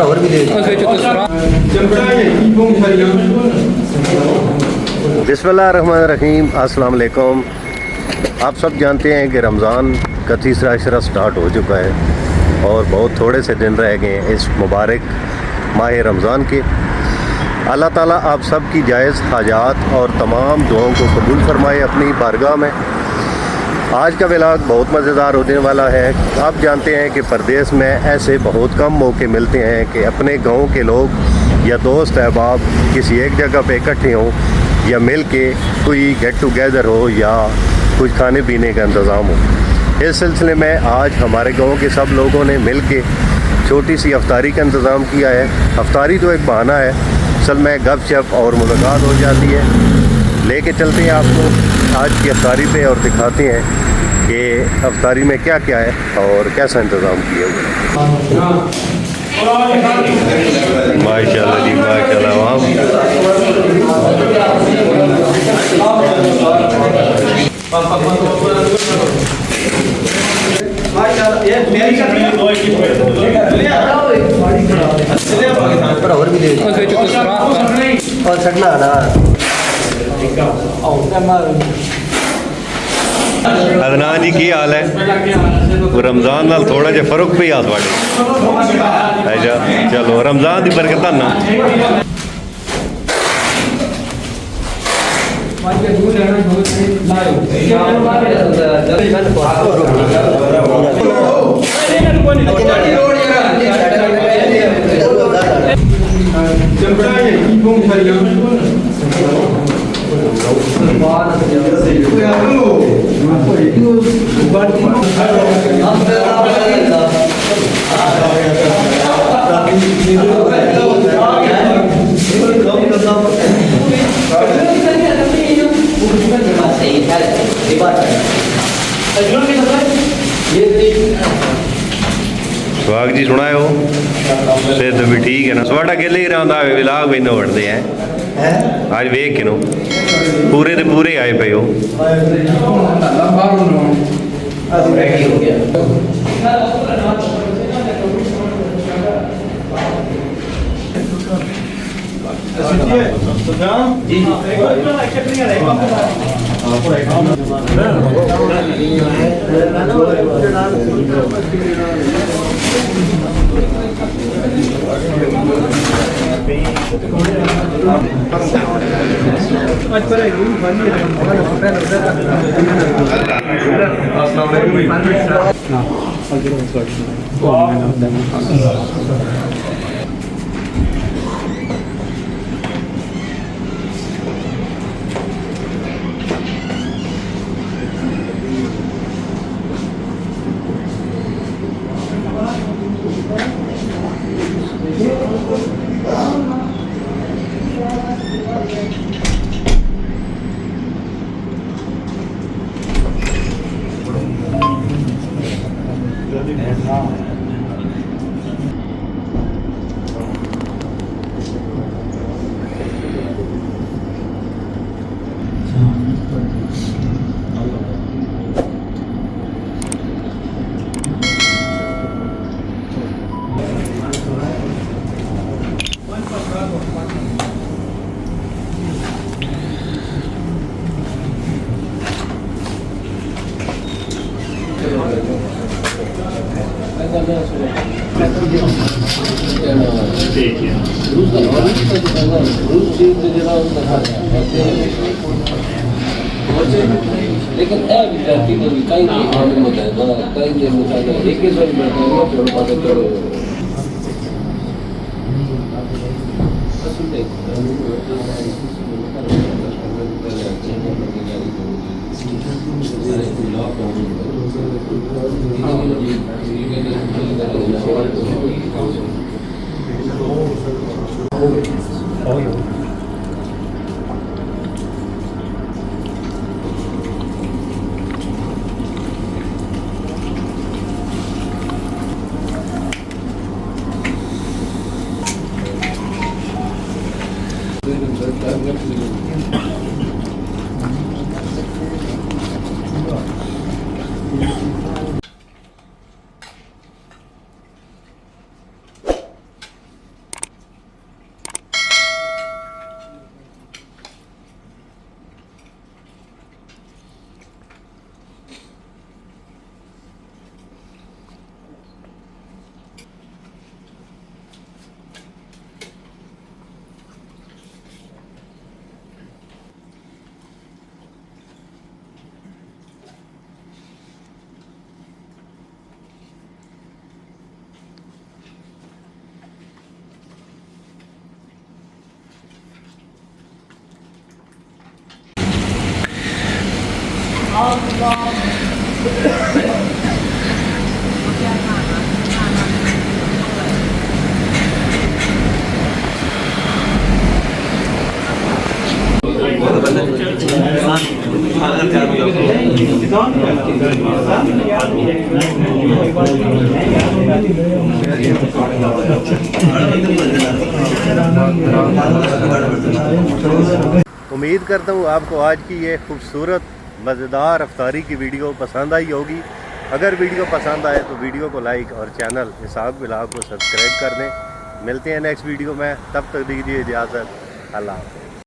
और भी दे बिस्मिल्लाहिर्रहमानिर्रहीम, अस्सलाम वालेकुम। आप सब जानते हैं कि रमज़ान का तीसरा अशरा स्टार्ट हो चुका है और बहुत थोड़े से दिन रह गए हैं इस मुबारक माह रमज़ान के। अल्लाह ताला आप सब की जायज़ हाजात और तमाम दुआओं को कबूल फरमाए अपनी बारगाह में। आज का व्लॉग बहुत मज़ेदार होने वाला है। आप जानते हैं कि परदेश में ऐसे बहुत कम मौके मिलते हैं कि अपने गांव के लोग या दोस्त अहबाब किसी एक जगह पे इकट्ठे हों या मिल के कोई गेट टुगेदर हो या कुछ खाने पीने का इंतज़ाम हो। इस सिलसिले में आज हमारे गांव के सब लोगों ने मिल के छोटी सी अफ्तारी का इंतज़ाम किया है। अफ्तारी तो एक बहाना है, असल में गपशप और मुलाकात हो जाती है। लेके चलते हैं आपको आज की अफ्तारी पे और दिखाते हैं कि अफ्तारी में क्या क्या है और कैसा इंतज़ाम किया हुआ है। माशाल्लाह जी माशाल्लाह। और भी दे और छड़ना ना अदनान जी की हाल है? रमज़ान नाल थोड़ा जिहा फर्क भी आ तुहाडे? अच्छा चलो रमज़ान की बरकत ना। सुहाग जी सुनाओ फिर तो भी ठीक है ना। सुहाड़ा गिले ही रहा विलाग भी वड़ते हैं आज वेख के नो पूरे दे पूरे आए पे हो। लेकिन विद्यार्थी को भी कई नहीं होता है, कई दिन में एक ही सौ उम्मीद करता हूँ आपको आज की ये खूबसूरत मज़ेदार अफ्तारी की वीडियो पसंद आई होगी। अगर वीडियो पसंद आए तो वीडियो को लाइक और चैनल इसहाक बिलाग को सब्सक्राइब कर दें। मिलते हैं नेक्स्ट वीडियो में, तब तक दीजिए इजाज़त। अल्लाह हाफ़िज़।